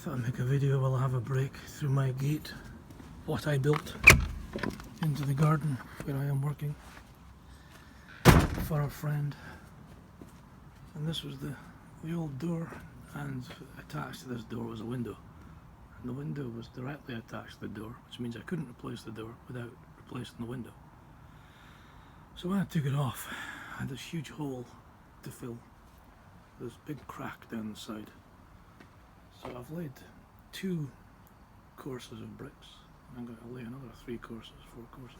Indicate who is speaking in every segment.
Speaker 1: thought I'd make a video while I have a break through my gate, what I built, into the garden where I am working for a friend. And this was the old door, and attached to this door was a window. And the window was directly attached to the door, which means I couldn't replace the door without replacing the window. So when I took it off, I had this huge hole to fill, this big crack down the side. So I've laid 2 courses of bricks. I'm going to lay another 3 courses, 4 courses.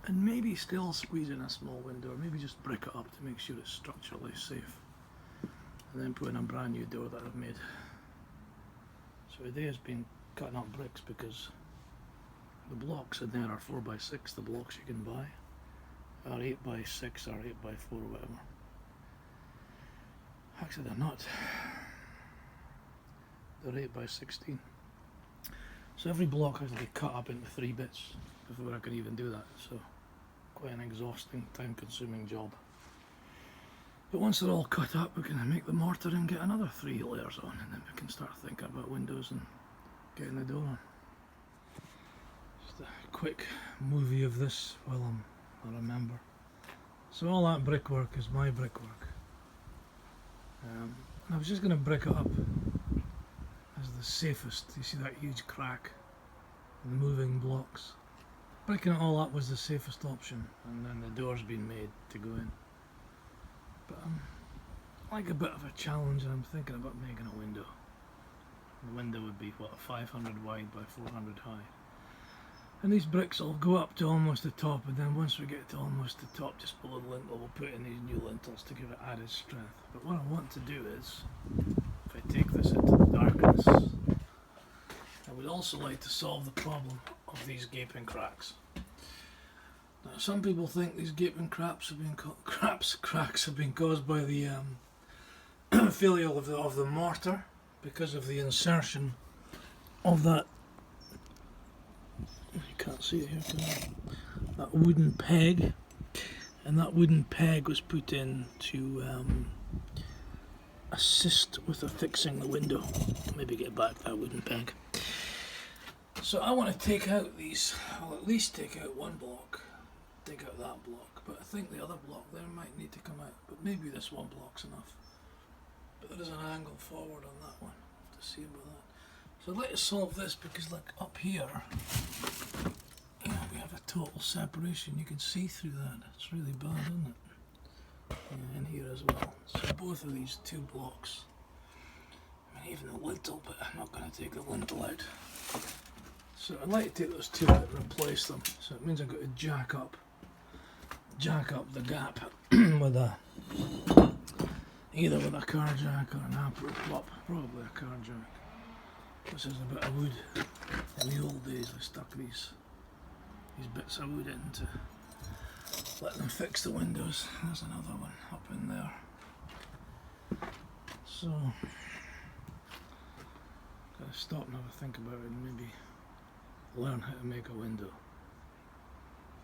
Speaker 1: And maybe still squeeze in a small window, or maybe just brick it up to make sure it's structurally safe. And then put in a brand new door that I've made. So today has been cutting up bricks because the blocks in there are 4x6, the blocks you can buy are 8x6 or 8x4 or whatever. Actually they're not. They're 8x16. So every block has to be cut up into 3 bits before I can even do that. So quite an exhausting, time-consuming job. But once they're all cut up, we can make the mortar and get another 3 layers on, and then we can start thinking about windows and getting the door on. Just a quick movie of this while I remember. So all that brickwork is my brickwork. And I was just going to brick it up as the safest. You see that huge crack and the moving blocks. Bricking it all up was the safest option, and then the door's been made to go in. But I like a bit of a challenge, and I'm thinking about making a window. The window would be, what, 500 wide by 400 high. And these bricks will go up to almost the top, and then once we get to almost the top, just below the lintel, we'll put in these new lintels to give it added strength. But what I want to do is, if I take this into the darkness, I would also like to solve the problem of these gaping cracks. Now, some people think these gaping cracks have been caused by the failure of the mortar because of the insertion of that. You can't see it here, can you? That wooden peg, and that wooden peg was put in to assist with affixing the window. Maybe get back that wooden peg. So I want to take out these. I'll at least take out one block. Take out that block, but I think the other block there might need to come out, but maybe this one block's enough. But there is an angle forward on that one, to see about that. So I'd like to solve this because, like, up here, you know, we have a total separation. You can see through that. It's really bad, isn't it? Yeah, in here as well. So both of these 2 blocks, I mean, even the lintel, but I'm not going to take the lintel out. So I'd like to take those 2 out and replace them. So it means I've got to jack up the gap with either with a car jack or an apple prop, probably a car jack. This is a bit of wood. In the old days we stuck these bits of wood in to let them fix the windows. There's another one up in there. So gotta stop and have a think about it and maybe learn how to make a window.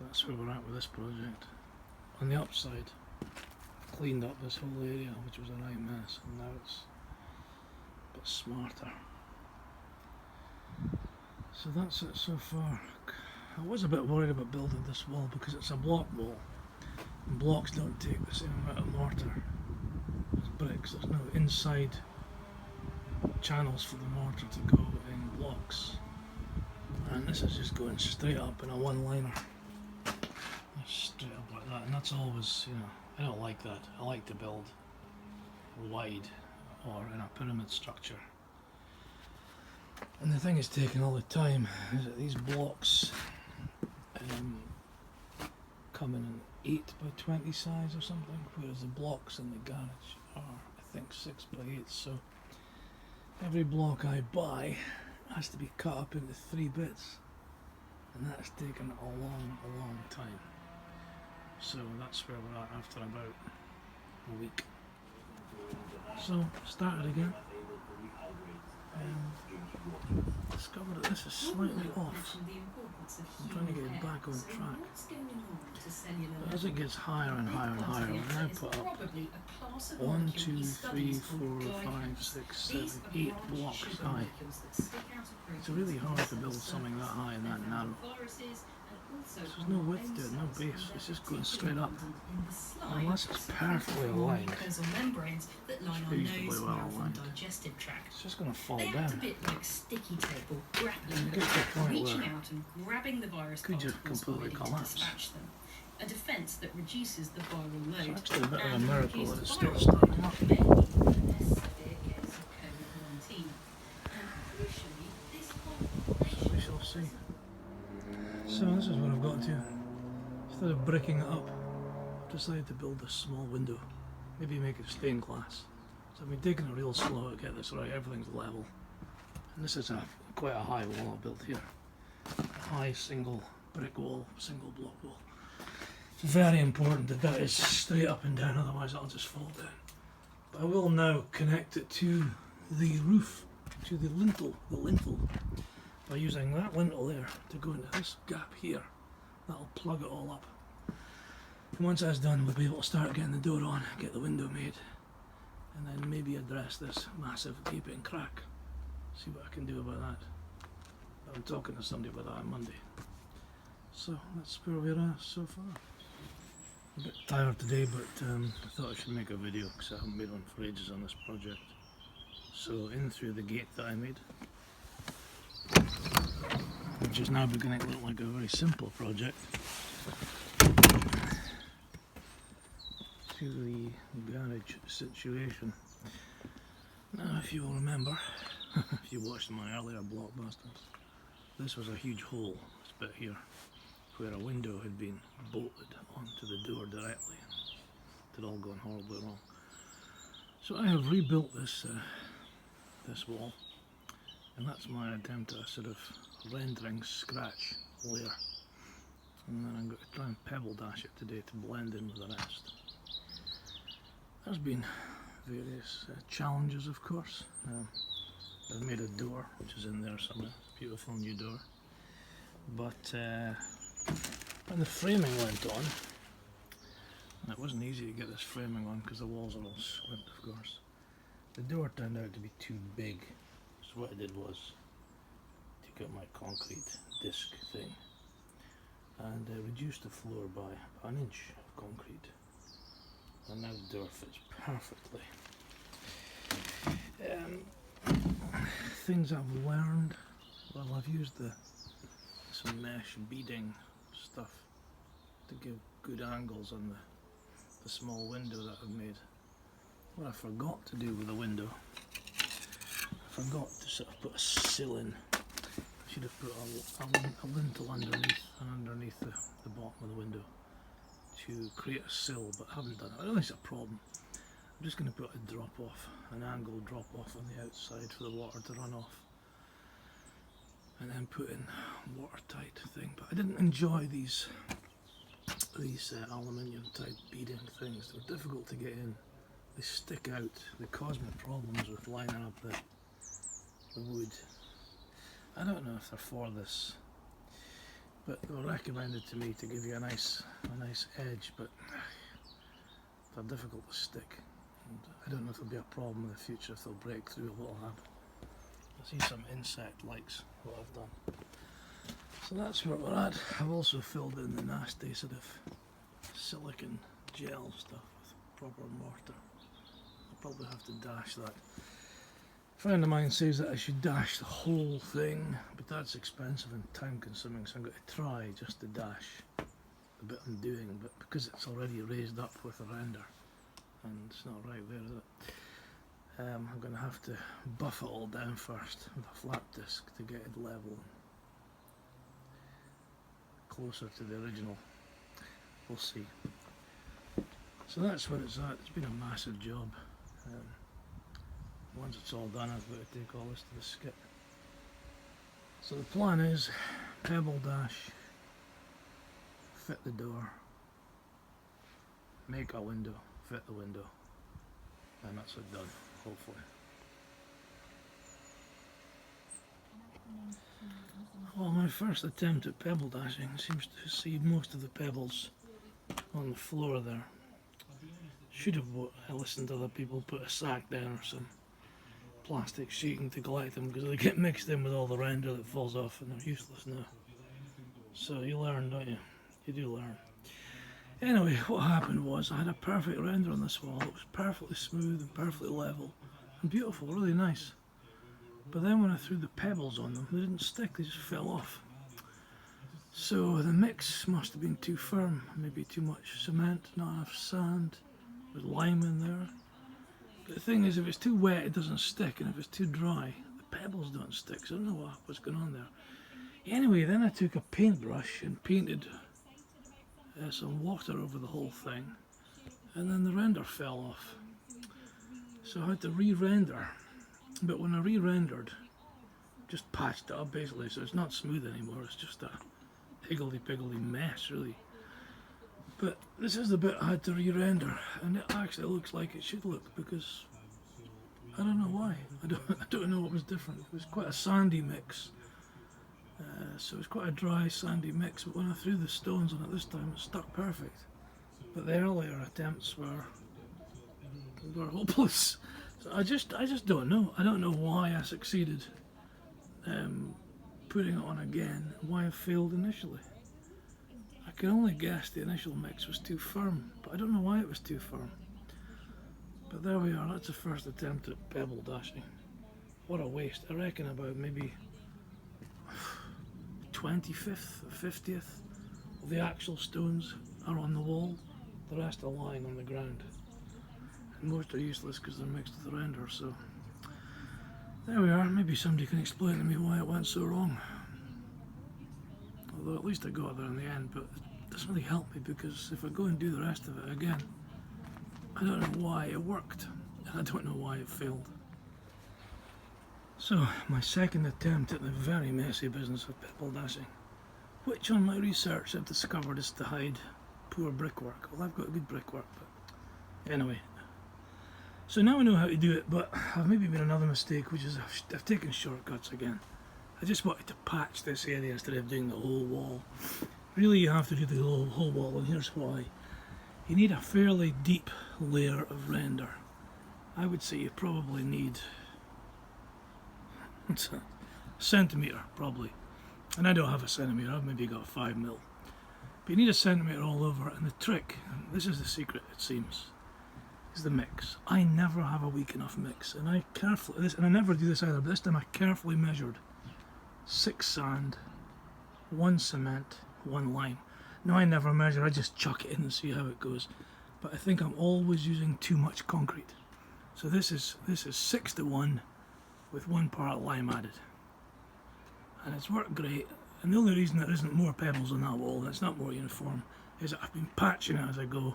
Speaker 1: That's where we're at with this project. On the upside, I've cleaned up this whole area, which was a right mess, and now it's a bit smarter. So that's it so far. I was a bit worried about building this wall because it's a block wall, and blocks don't take the same amount of mortar as bricks. There's no inside channels for the mortar to go in blocks. And this is just going straight up in a one-liner. Straight up like that, and that's always, you know, I don't like that. I like to build wide or in a pyramid structure. And the thing is taking all the time is that these blocks come in an 8x20 size or something, whereas the blocks in the garage are, I think, 6x8. So every block I buy has to be cut up into 3 bits, and that's taken a long time. So that's where we're at after about a week. So started again. discovered that this is slightly off. I'm trying to get it back on track. But as it gets higher and higher and higher, we've now put up 1, 2, 3, 4, 5, 6, 7, 8 blocks high. It's really hard to build something that high and that narrow. There's no width to it, no base, it's just going straight up. Unless it's perfectly aligned, it's reasonably well aligned. It's just going to fall down. You get to a point where it could just completely collapse.
Speaker 2: A defense that reduces the viral load.
Speaker 1: It's actually a bit of a miracle that it's still standing up. So we shall see. So this is what I've got to. Instead of bricking it up, I've decided to build a small window. Maybe make it stained glass. So I've been taking it real slow to get this right, everything's level. And this is quite a high wall I built here. A high single brick wall, single block wall. It's very important that that is straight up and down, otherwise it'll just fall down. But I will now connect it to the roof, to the lintel, by using that lintel there to go into this gap here. That'll plug it all up. And once that's done, we'll be able to start getting the door on, get the window made, and then maybe address this massive gaping crack. See what I can do about that. I'm talking to somebody about that on Monday. So that's where we're at so far. A bit tired today, but I thought I should make a video because I haven't made one for ages on this project. So in through the gate that I made, which is now beginning to look like a very simple project, to the garage situation. Now if you will remember, if you watched my earlier blockbusters, this was a huge hole, this bit here, where a window had been bolted onto the door directly. It had all gone horribly wrong. So I have rebuilt this this wall, and that's my attempt at a sort of rendering scratch layer. And then I'm going to try and pebble.dash it today to blend in with the rest. There's been various challenges, of course. I've made a door, which is in there somewhere, beautiful new door. But when the framing went on, and it wasn't easy to get this framing on because the walls are all squint, of course. The door turned out to be too big, so what I did was take out my concrete disc thing and reduced the floor by an inch of concrete, and now the door fits perfectly. Things I've learned, well, I've used some mesh beading stuff to give good angles on the small window that I've made. What I forgot to do with the window, I forgot to sort of put a sill in. I should have put a lintel underneath and underneath the bottom of the window to create a sill, but I haven't done it. I don't think it's a problem. I'm just going to put a drop off, an angle drop off on the outside for the water to run off, and then put in watertight thing. But I didn't enjoy these aluminium type beading things. They're difficult to get in. They stick out. They cause me problems with lining up the wood. I don't know if they're for this, but they were recommended to me to give you a nice edge, but they're difficult to stick. And I don't know if there'll be a problem in the future if they'll break through or what'll happen. I see some insect likes what I've done. So that's where we're at. I've also filled in the nasty sort of silicon gel stuff with proper mortar. I'll probably have to dash that. A friend of mine says that I should dash the whole thing, but that's expensive and time consuming, so I'm going to try just to dash the bit I'm doing, but because it's already raised up with a render, and it's not right there, is it? I'm going to have to buff it all down first with a flat disc to get it level and closer to the original. We'll see. So that's where it's at. It's been a massive job. Once it's all done, I've got to take all this to the skip. So the plan is pebble.dash, fit the door, make a window, fit the window, and that's it done, hopefully. Well, my first attempt at pebble dashing seems to see most of the pebbles on the floor there. Should have listened to other people, put a sack down or some plastic sheeting to collect them, because they get mixed in with all the render that falls off and they're useless now. So you learn, don't you? You do learn. Anyway, what happened was I had a perfect render on this wall. It was perfectly smooth and perfectly level and beautiful, really nice. But then when I threw the pebbles on them, they didn't stick, they just fell off. So the mix must have been too firm, maybe too much cement, not enough sand, with lime in there. But the thing is, if it's too wet, it doesn't stick, and if it's too dry, the pebbles don't stick. So I don't know what's going on there. Anyway, then I took a paintbrush and painted some water over the whole thing, and then the render fell off. So I had to re-render. But when I re-rendered, just patched it up basically, so it's not smooth anymore. It's just a higgledy-piggledy mess, really. But this is the bit I had to re-render, and it actually looks like it should look, because I don't know why. I don't know what was different. It was quite a sandy mix, so it was quite a dry, sandy mix. But when I threw the stones on it this time, it stuck perfect. But the earlier attempts were hopeless. So I just don't know. I don't know why I succeeded putting it on again, and why I failed initially. I can only guess the initial mix was too firm, but I don't know why it was too firm. But there we are, that's the first attempt at pebble dashing. What a waste. I reckon about maybe 25th or 50th of the actual stones are on the wall, the rest are lying on the ground. And most are useless because they're mixed with the render, so there we are. Maybe somebody can explain to me why it went so wrong. Although at least I got there in the end, but it doesn't really help me, because if I go and do the rest of it again, I don't know why it worked, and I don't know why it failed. So, my second attempt at the very messy business of pebble dashing, which on my research I've discovered is to hide poor brickwork. Well, I've got good brickwork, but anyway. So now I know how to do it, but I've maybe made another mistake, which is I've taken shortcuts again. I just wanted to patch this area instead of doing the whole wall. Really, you have to do the whole wall, and here's why. You need a fairly deep layer of render. I would say you probably need a centimetre, probably. And I don't have a centimetre, I've maybe got 5mm. But you need a centimetre all over, and the trick, and this is the secret it seems, is the mix. I never have a weak enough mix, and I never do this either, but this time I carefully measured 6 sand, 1 cement, 1 lime. Now I never measure, I just chuck it in and see how it goes. But I think I'm always using too much concrete. So this is 6-to-1 with 1 part lime added. And it's worked great. And the only reason there isn't more pebbles on that wall, and it's not more uniform, is that I've been patching it as I go.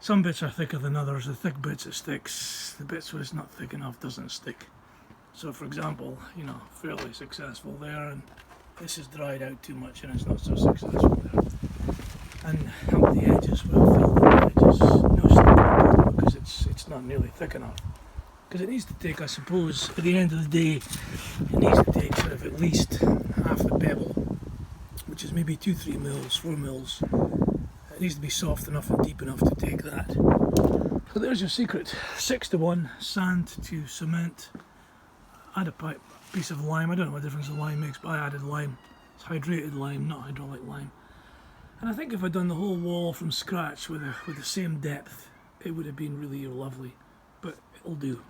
Speaker 1: Some bits are thicker than others. The thick bits it sticks, the bits where it's not thick enough doesn't stick. So for example, fairly successful there, and this is dried out too much and it's not so successful there. And up the edges, where I filled in the edges, no stick, because it's not nearly thick enough. Because it needs to take, I suppose, at the end of the day, it needs to take sort of at least half the pebble, which is maybe 2-3 mils, 4 mils. It needs to be soft enough and deep enough to take that. So there's your secret. 6-to-1, sand to cement. Add a piece of lime. I don't know what difference the lime makes, but I added lime. It's hydrated lime, not hydraulic lime. And I think if I'd done the whole wall from scratch with the same depth, it would have been really lovely. But it'll do.